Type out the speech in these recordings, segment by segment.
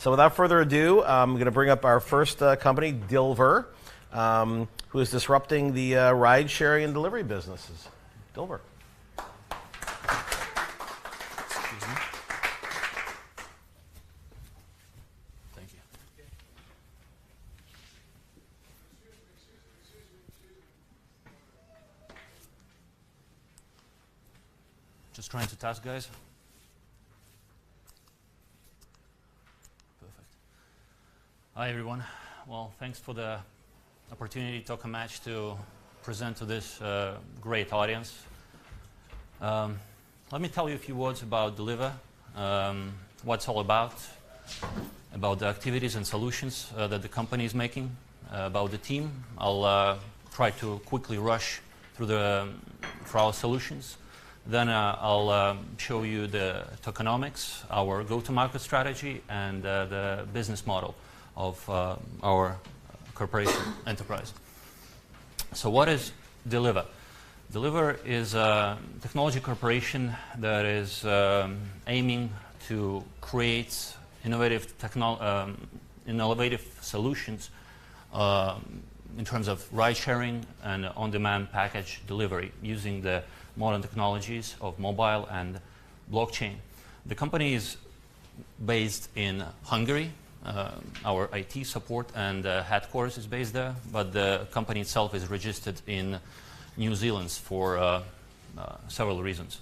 So without further ado, I'm going to bring up our first company, Dylyver, who is disrupting the ride sharing and delivery businesses. Dylyver. Excuse me. Thank you. Just trying to test, guys. Perfect. Hi, everyone. Well, thanks for the opportunity to come match to present to this great audience. Let me tell you a few words about Dylyver, what it's all about the activities and solutions that the company is making, about the team. I'll try to quickly rush through our solutions. Then I'll show you the tokenomics, our go-to-market strategy, and the business model of our corporation enterprise. So what is Dylyver? Dylyver is a technology corporation that is aiming to create innovative solutions in terms of ride-sharing and on-demand package delivery using the modern technologies of mobile and blockchain. The company is based in Hungary. Our IT support and headquarters is based there, but the company itself is registered in New Zealand for several reasons.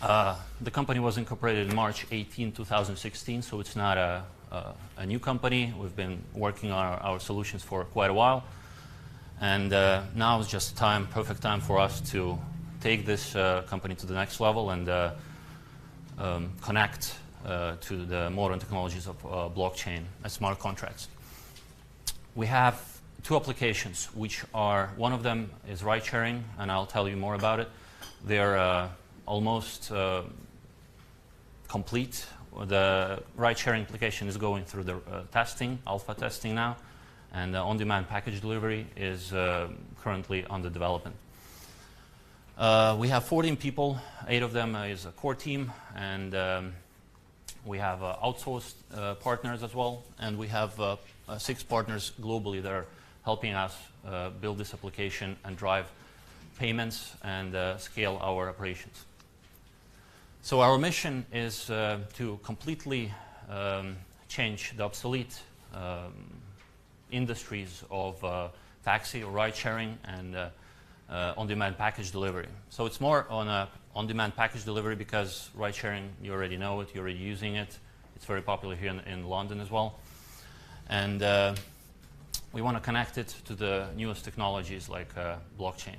The company was incorporated in March 18, 2016, so it's not a new company. We've been working on our solutions for quite a while, and now is just perfect time for us to take this company to the next level and connect to the modern technologies of blockchain and smart contracts. We have two applications, which are, one of them is ride sharing, and I'll tell you more about it. They're almost complete. The ride sharing application is going through the alpha testing now, and the on-demand package delivery is currently under development. We have 14 people, 8 of them is a core team, and we have outsourced partners as well, and we have 6 partners globally that are helping us build this application and drive payments and scale our operations. So our mission is to completely change the obsolete industries of taxi or ride sharing and on-demand package delivery. So it's more on on-demand package delivery because ride sharing, you already know it, you're already using it. It's very popular here in London as well. And we want to connect it to the newest technologies like blockchain.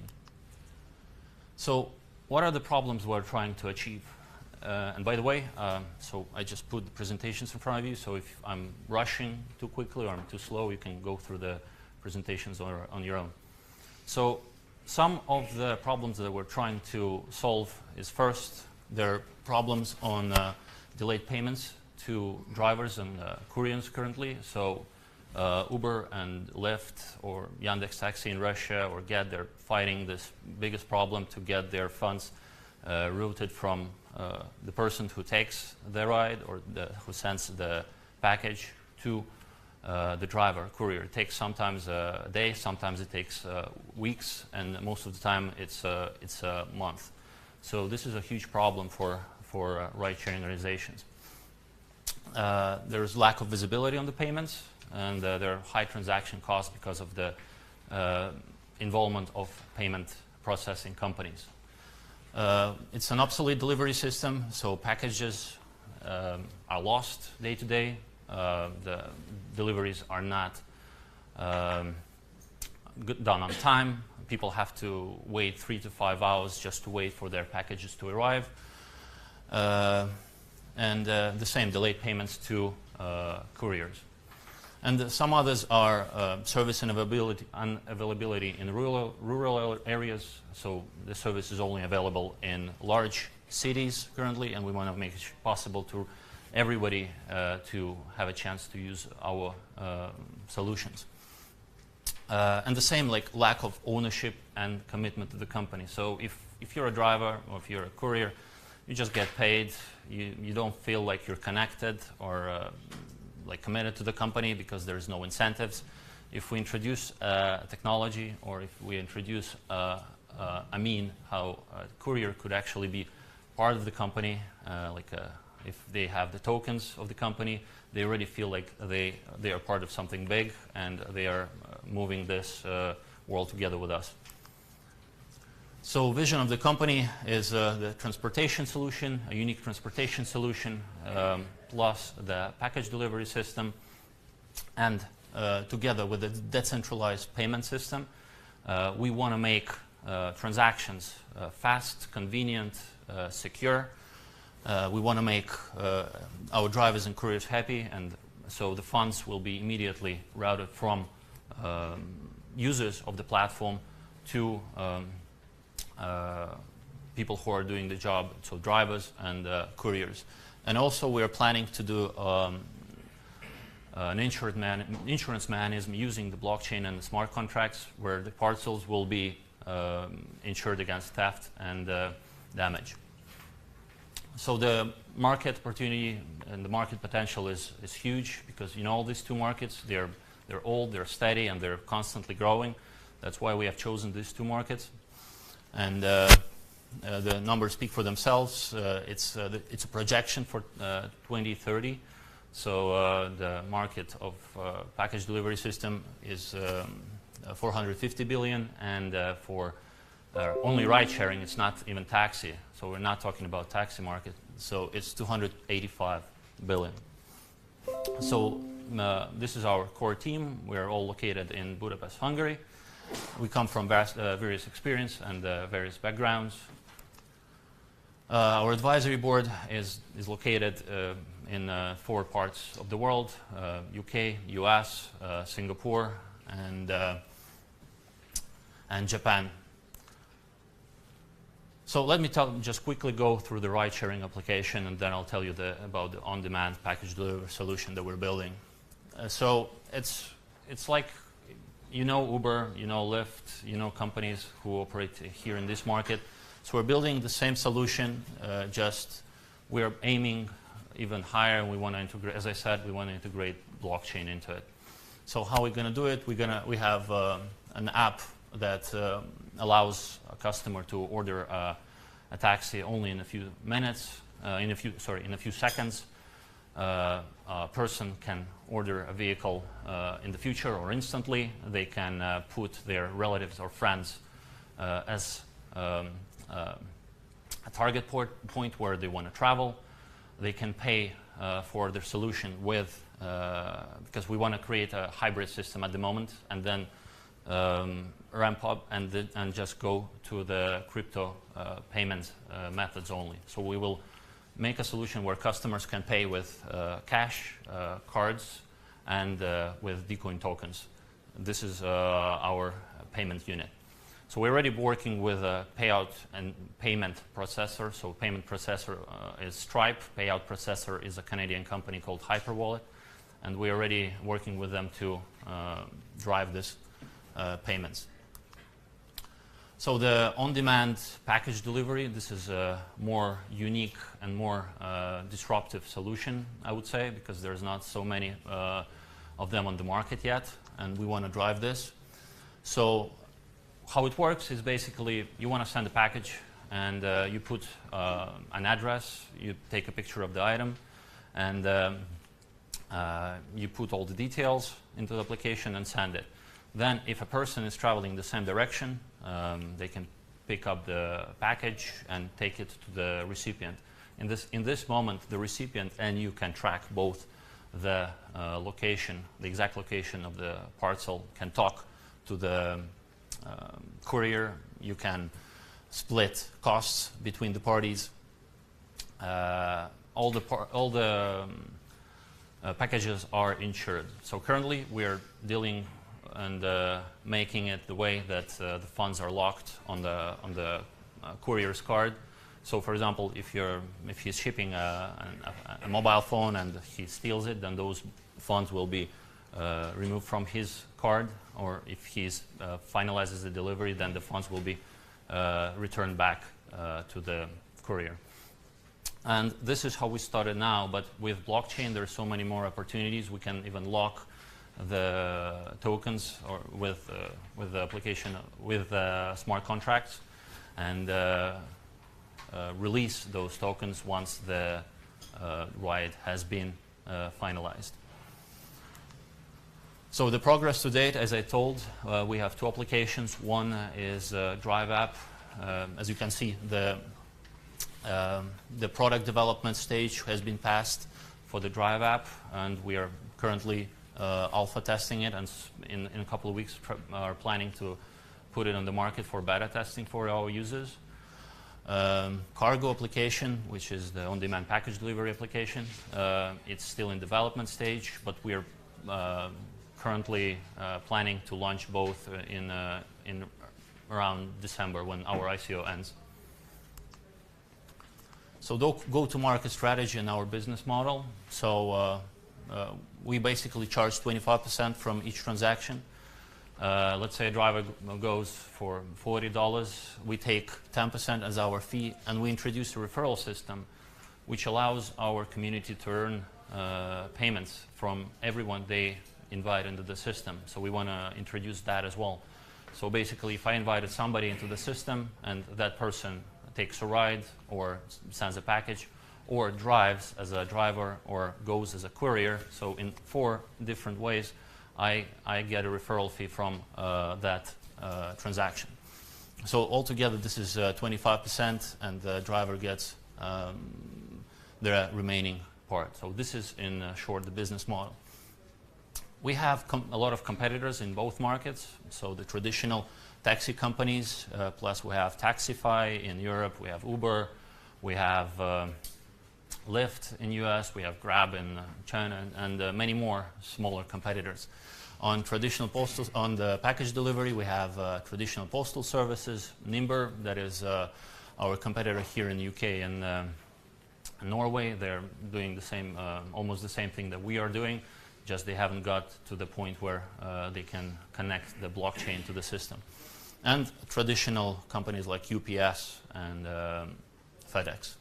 So what are the problems we're trying to achieve? And by the way, so I just put the presentations in front of you, so if I'm rushing too quickly or I'm too slow, you can go through the presentations on your own. So some of the problems that we're trying to solve is, first, there are problems on delayed payments to drivers and couriers currently. So Uber and Lyft or Yandex Taxi in Russia or Get, they're fighting this biggest problem to get their funds routed from the person who takes the ride or who sends the package to the driver, courier. It takes sometimes a day, sometimes it takes weeks, and most of the time it's a month. So this is a huge problem for ride-sharing organizations. There's lack of visibility on the payments, and there are high transaction costs because of the involvement of payment processing companies. It's an obsolete delivery system, so packages are lost day to day. The deliveries are not done on time. People have to wait 3 to 5 hours just to wait for their packages to arrive. And the same, delayed payments to couriers. And some others are service and unavailability in rural areas. So the service is only available in large cities currently, and we want to make it possible to everybody to have a chance to use our solutions. And the same, like lack of ownership and commitment to the company. So if you're a driver or if you're a courier, you just get paid. You don't feel like you're connected or like committed to the company because there's no incentives. If we introduce technology, or if we introduce a mean how a courier could actually be part of the company, if they have the tokens of the company, they already feel like they are part of something big, and they are moving this world together with us. So vision of the company is the transportation solution, a unique transportation solution, plus the package delivery system, and together with the decentralized payment system, we want to make transactions fast, convenient, secure. We want to make our drivers and couriers happy, and so the funds will be immediately routed from users of the platform to people who are doing the job, so drivers and couriers. And also we are planning to do an insurance mechanism using the blockchain and the smart contracts, where the parcels will be insured against theft and damage. So the market opportunity and the market potential is huge, because all these two markets, they're old, they're steady, and they're constantly growing. That's why we have chosen these two markets. And the numbers speak for themselves. It's a projection for 2030. So the market of package delivery system is 450 billion, and for only ride sharing, it's not even taxi. So we're not talking about taxi market. So it's 285 billion. So this is our core team. We're all located in Budapest, Hungary. We come from various experience and various backgrounds. Our advisory board is located in 4 parts of the world: UK, US, Singapore, and Japan. So let me just quickly go through the ride-sharing application, and then I'll tell you about the on-demand package delivery solution that we're building. So it's like, Uber, Lyft, companies who operate here in this market. So we're building the same solution, just we're aiming even higher, and we want to integrate, as I said, we want to integrate blockchain into it. So how are we going to do it? We have an app that allows a customer to order a taxi only in a few minutes, in a few seconds. A person can order a vehicle in the future or instantly. They can put their relatives or friends as a target point where they want to travel. They can pay for their solution with, because we want to create a hybrid system at the moment, and then ramp up and just go to the crypto payment methods only. So we will make a solution where customers can pay with cash, cards, and with Dcoin tokens. This is our payment unit. So we're already working with a payout and payment processor. So payment processor is Stripe. Payout processor is a Canadian company called Hyperwallet. And we're already working with them to drive this payments. So the on-demand package delivery, this is a more unique and more disruptive solution, I would say, because there's not so many of them on the market yet, and we want to drive this. So how it works is basically you want to send a package, and you put an address, you take a picture of the item, and you put all the details into the application and send it. Then if a person is traveling the same direction, they can pick up the package and take it to the recipient. In this moment, the recipient and you can track both the location, the exact location of the parcel, can talk to the courier. You can split costs between the parties. All the packages are insured. So currently we're dealing and making it the way that the funds are locked on the courier's card. So for example, if he's shipping a mobile phone and he steals it, then those funds will be removed from his card, or if he finalizes the delivery, then the funds will be returned back to the courier. And this is how we started now, but with blockchain there are so many more opportunities. We can even lock the tokens or with the application, with smart contracts, and release those tokens once the ride has been finalized. So the progress to date, as I told, we have two applications. One is Drive app. As you can see, the product development stage has been passed for the Drive app, and we are currently alpha testing it, and in a couple of weeks are planning to put it on the market for beta testing for our users. Cargo application, which is the on-demand package delivery application, it's still in development stage, but we are currently planning to launch both in around December when our ICO ends. So go-to-market strategy in our business model. So we basically charge 25% from each transaction. Let's say a driver goes for $40. We take 10% as our fee, and we introduce a referral system which allows our community to earn payments from everyone they invite into the system. So we want to introduce that as well. So basically, if I invited somebody into the system and that person takes a ride or sends a package or drives as a driver or goes as a courier, so in 4 different ways, I get a referral fee from that transaction. So altogether, this is 25%, and the driver gets the remaining part. So this is, in short, the business model. We have a lot of competitors in both markets. So the traditional taxi companies, plus we have Taxify in Europe, we have Uber, we have Lyft in US, we have Grab in China, and many more smaller competitors. On the package delivery, we have traditional postal services, Nimber, that is our competitor here in the UK and Norway. They're doing the same, almost the same thing that we are doing, just they haven't got to the point where they can connect the blockchain to the system. And traditional companies like UPS and FedEx.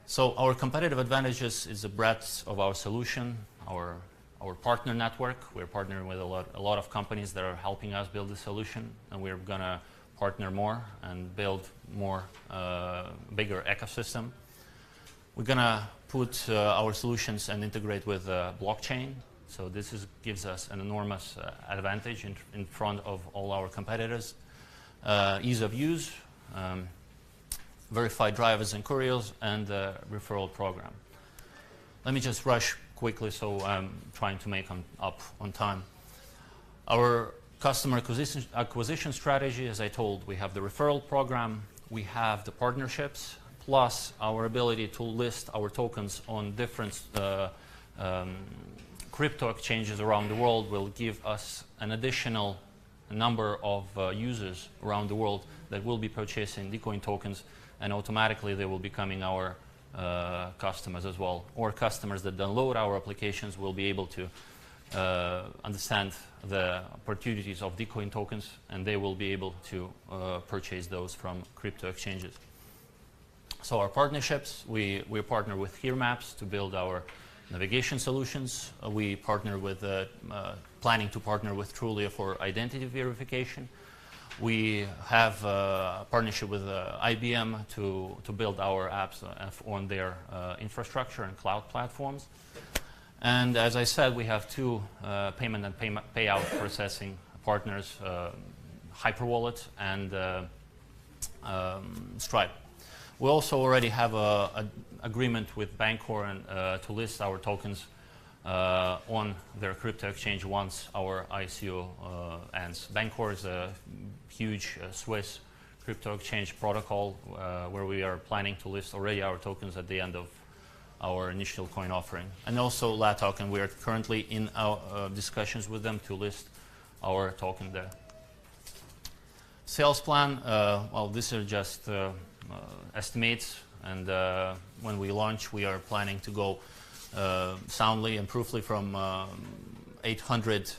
So our competitive advantages is the breadth of our solution, our partner network. We're partnering with a lot of companies that are helping us build the solution, and we're going to partner more and build more bigger ecosystem. We're going to put our solutions and integrate with blockchain. So this gives us an enormous advantage in front of all our competitors. Ease of use, verified drivers and couriers, and referral program. Let me just rush quickly, so I'm trying to make up on time. Our customer acquisition strategy, as I told, we have the referral program, we have the partnerships, plus our ability to list our tokens on different crypto exchanges around the world will give us an additional number of users around the world that will be purchasing Dcoin tokens, and automatically they will be becoming our customers as well. Or customers that download our applications will be able to understand the opportunities of Dcoin tokens, and they will be able to purchase those from crypto exchanges. So our partnerships, we partner with Here Maps to build our navigation solutions. We partner with, planning to partner with Trulia for identity verification. We have a partnership with IBM to build our apps on their infrastructure and cloud platforms. And as I said, we have 2 payment and payout processing partners, Hyperwallet and Stripe. We also already have an agreement with Bancor and, to list our tokens on their crypto exchange once our ICO ends. Bancor is a huge Swiss crypto exchange protocol where we are planning to list already our tokens at the end of our initial coin offering. And also Latok, and we are currently in our discussions with them to list our token there. Sales plan, well, these are just estimates, and when we launch, we are planning to go soundly and proofly from 800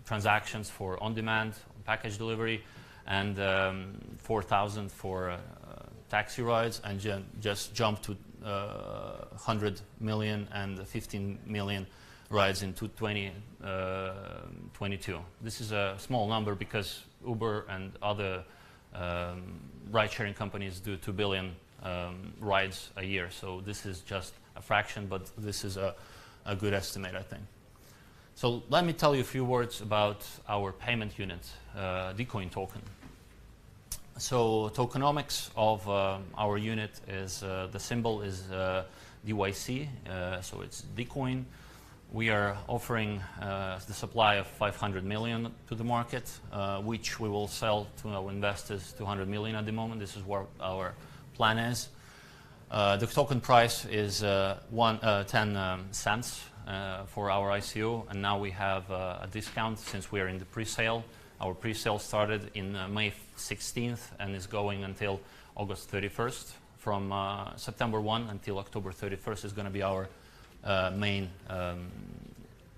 transactions for on-demand package delivery and 4,000 for taxi rides and just jumped to 100 million and 15 million rides in 2022. This is a small number because Uber and other ride-sharing companies do 2 billion rides a year. So this is just a fraction, but this is a good estimate, I think. So let me tell you a few words about our payment unit, Dcoin token. So tokenomics of our unit is, the symbol is DYC, so it's Dcoin. We are offering the supply of 500 million to the market, which we will sell to our investors 200 million at the moment. This is what our plan is. The token price is 10 cents for our ICO, and now we have a discount since we are in the pre-sale. Our pre-sale started in May 16th and is going until August 31st. From September 1 until October 31st is going to be our main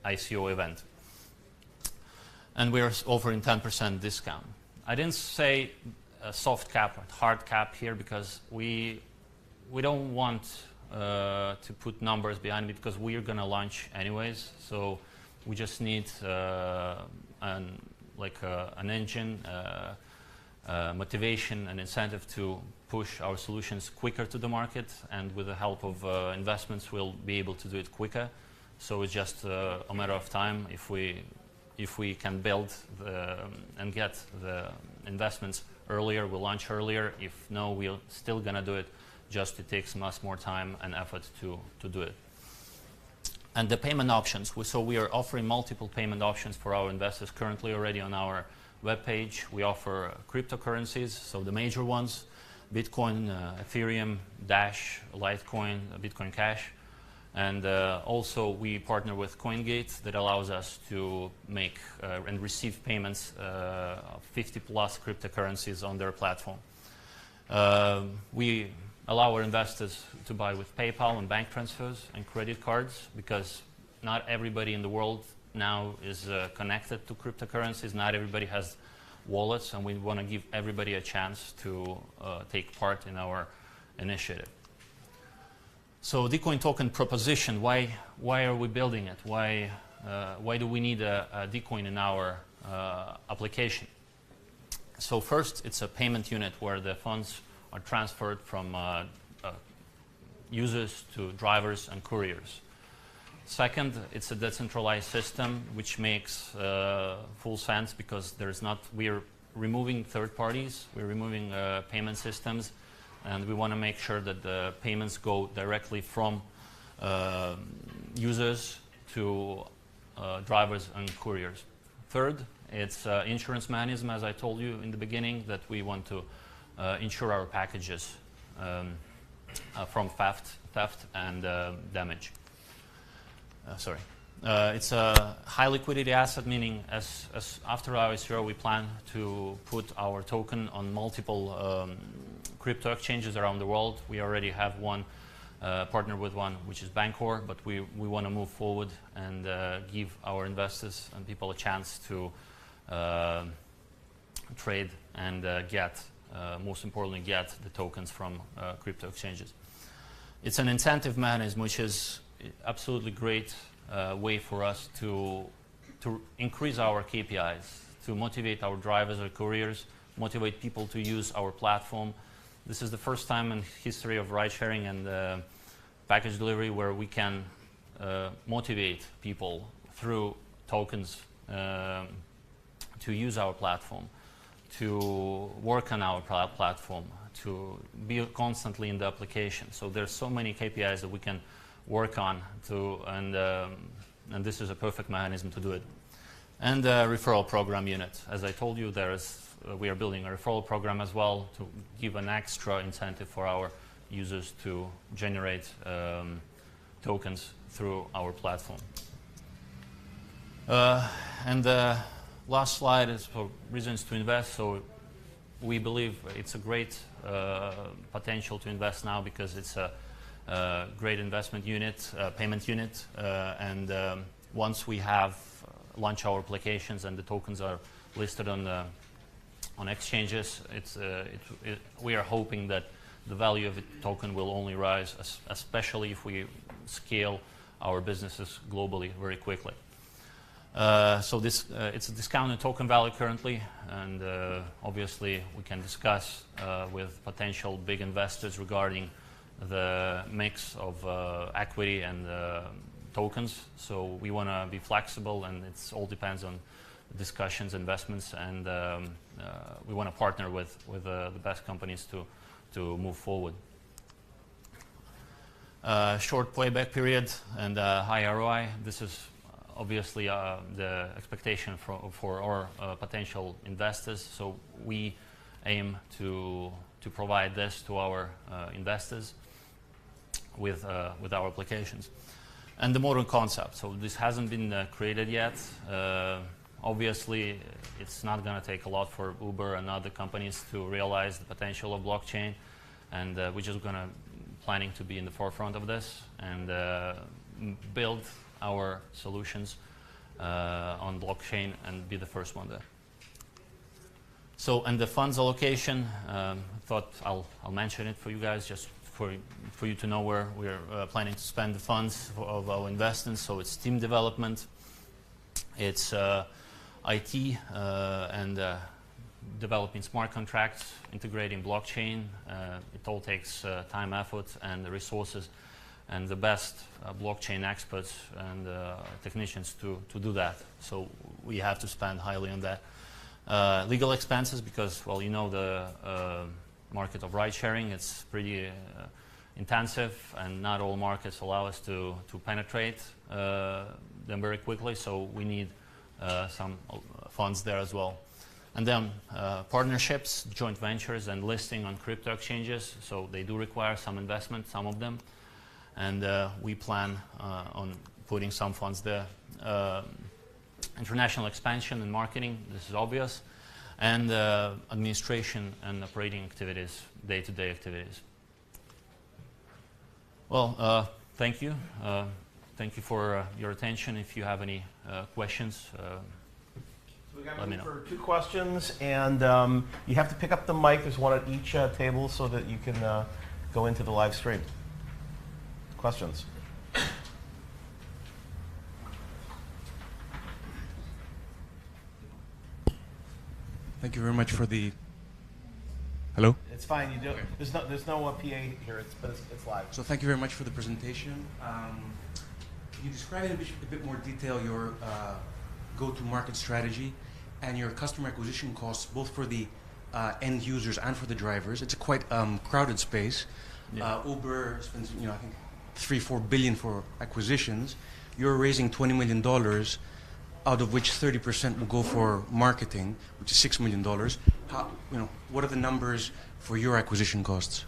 ICO event. And we are offering 10% discount. I didn't say a soft cap or hard cap here because we don't want to put numbers behind it because we are going to launch anyways. So we just need an engine, motivation and incentive to push our solutions quicker to the market, and with the help of investments we'll be able to do it quicker. So it's just a matter of time. If we can build and get the investments earlier, we'll launch earlier. If no, we're still gonna do it, just it takes us more time and effort to do it. And the payment options, so we are offering multiple payment options for our investors currently already on our webpage. We offer cryptocurrencies, so the major ones, Bitcoin, Ethereum, Dash, Litecoin, Bitcoin Cash. And also we partner with CoinGate that allows us to make and receive payments of 50 plus cryptocurrencies on their platform. We allow our investors to buy with PayPal and bank transfers and credit cards because not everybody in the world now is connected to cryptocurrencies. Not everybody has wallets, and we want to give everybody a chance to take part in our initiative. So Dcoin token proposition, why are we building it? Why do we need a Dcoin in our application? So first, it's a payment unit where the funds are transferred from users to drivers and couriers. Second, it's a decentralized system, which makes full sense because we're removing third parties, we're removing payment systems, and we want to make sure that the payments go directly from users to drivers and couriers. Third, it's insurance mechanism, as I told you in the beginning, that we want to insure our packages from theft and damage. It's a high liquidity asset, meaning as after our ICO we plan to put our token on multiple crypto exchanges around the world. We already have one partner with one, which is Bancor, but we want to move forward and give our investors and people a chance to trade and most importantly, get the tokens from crypto exchanges. It's an incentive mechanism, which is absolutely great way for us to increase our KPIs, to motivate our drivers or couriers, motivate people to use our platform. This is the first time in history of ride sharing and package delivery where we can motivate people through tokens to use our platform, to work on our platform, to be constantly in the application. So there's so many KPIs that we can work on and this is a perfect mechanism to do it. And the referral program unit. As I told you, we are building a referral program as well to give an extra incentive for our users to generate tokens through our platform. And the last slide is for reasons to invest. So we believe it's a great potential to invest now because it's a great investment unit, payment unit, and once we have launched our applications and the tokens are listed on exchanges, we are hoping that the value of a token will only rise, especially if we scale our businesses globally very quickly. So this it's a discounted token value currently, and obviously we can discuss with potential big investors regarding the mix of equity and tokens. So we want to be flexible, and it all depends on discussions, investments, and we want to partner with the best companies to move forward. Short playback period and high ROI. This is obviously the expectation for our potential investors. So we aim to provide this to our investors with our applications. And the modern concept. So this hasn't been created yet. Obviously, it's not going to take a lot for Uber and other companies to realize the potential of blockchain, and we're just planning to be in the forefront of this and build our solutions on blockchain and be the first one there. So, and the funds allocation, thought I'll mention it for you guys, just for you to know where we're planning to spend the funds of our investments. So it's team development, it's IT and developing smart contracts, integrating blockchain. It all takes time, effort, and resources, and the best blockchain experts and technicians to do that. So we have to spend highly on that. Legal expenses, because, well, you know, the market of ride sharing, it's pretty intensive, and not all markets allow us to penetrate them very quickly, so we need some funds there as well. And then partnerships, joint ventures, and listing on crypto exchanges. So they do require some investment, some of them, and we plan on putting some funds there. International expansion and marketing, this is obvious, and administration and operating activities, day-to-day activities. Well, thank you. Thank you for your attention. If you have any questions, so we got let me room know. for 2 questions, and you have to pick up the mic. There's one at each table so that you can go into the live stream. Questions? Thank you very much for the. Hello? It's fine. You do. Okay. There's no PA here. It's live. So thank you very much for the presentation. Can you describe in a bit more detail your go-to-market strategy and your customer acquisition costs, both for the end users and for the drivers? It's a quite crowded space. Yeah. Uber spends, I think, $3-4 billion for acquisitions. You're raising $20 million, out of which 30% will go for marketing, which is $6 million. How, what are the numbers for your acquisition costs?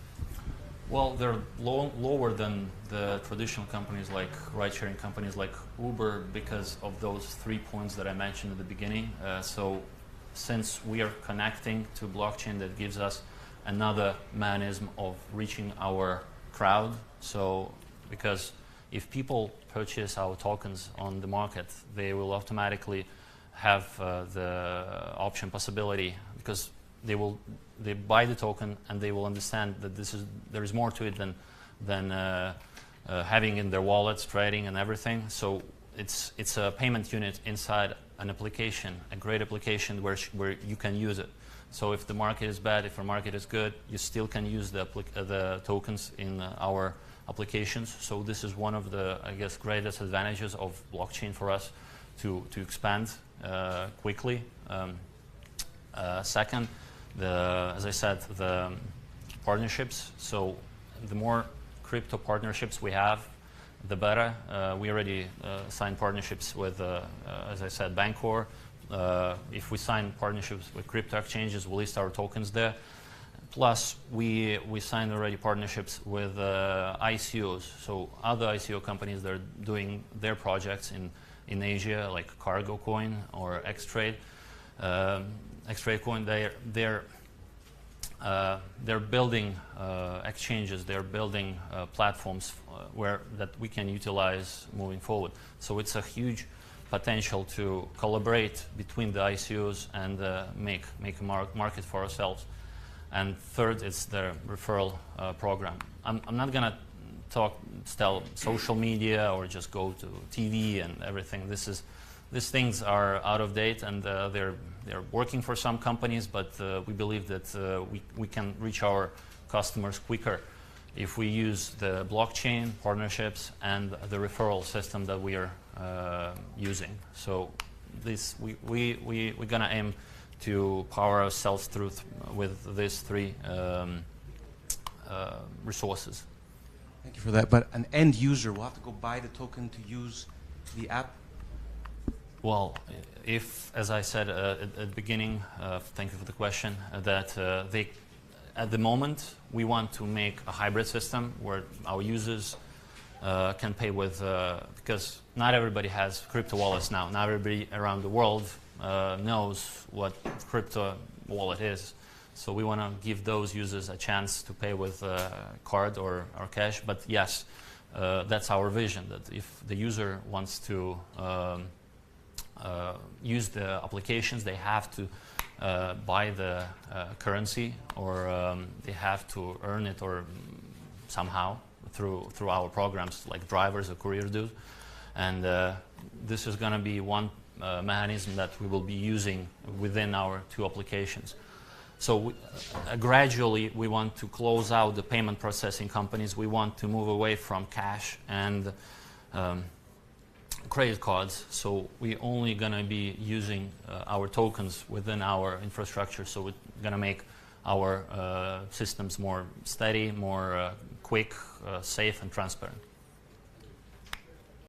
Well, they're lower than the traditional companies like ride-sharing companies like Uber because of those 3 points that I mentioned at the beginning. So since we are connecting to blockchain, that gives us another mechanism of reaching our crowd. So because if people purchase our tokens on the market, they will automatically have the option possibility, because they buy the token and they will understand that there is more to it than having in their wallets, trading and everything. So it's a payment unit inside an application, a great application where you can use it. So if the market is bad, if the market is good, you still can use the tokens in our applications. So this is one of the, I guess, greatest advantages of blockchain for us to expand quickly. Second, as I said, the partnerships. So the more crypto partnerships we have, the better. We already signed partnerships with, as I said, Bancor. If we sign partnerships with crypto exchanges, we'll list our tokens there. Plus, we signed already partnerships with ICOs. So other ICO companies that are doing their projects in Asia, like Cargo Coin or Xtrade. Xtrade Coin, they're building exchanges, they're building platforms that we can utilize moving forward. So it's a huge potential to collaborate between the ICOs and make a market for ourselves. And third, it's the referral program. I'm not going to tell social media or just go to TV and everything. These things are out of date, and they're working for some companies, but we believe that we can reach our customers quicker if we use the blockchain partnerships and the referral system that we are using. So we're gonna aim to power ourselves through with these three resources. Thank you for that. But an end user will have to go buy the token to use the app? Well, if, as I said at the beginning, thank you for the question, that at the moment, we want to make a hybrid system where our users can pay with, because not everybody has crypto wallets now. Not everybody around the world knows what crypto wallet is. So we want to give those users a chance to pay with card or cash. But yes, that's our vision, that if the user wants to use the applications, they have to buy the currency, or they have to earn it, or somehow through our programs like drivers or courier do. And this is going to be one mechanism that we will be using within our two applications. So gradually we want to close out the payment processing companies. We want to move away from cash and credit cards, so we're only going to be using our tokens within our infrastructure, so we're going to make our systems more steady, more quick, safe and transparent.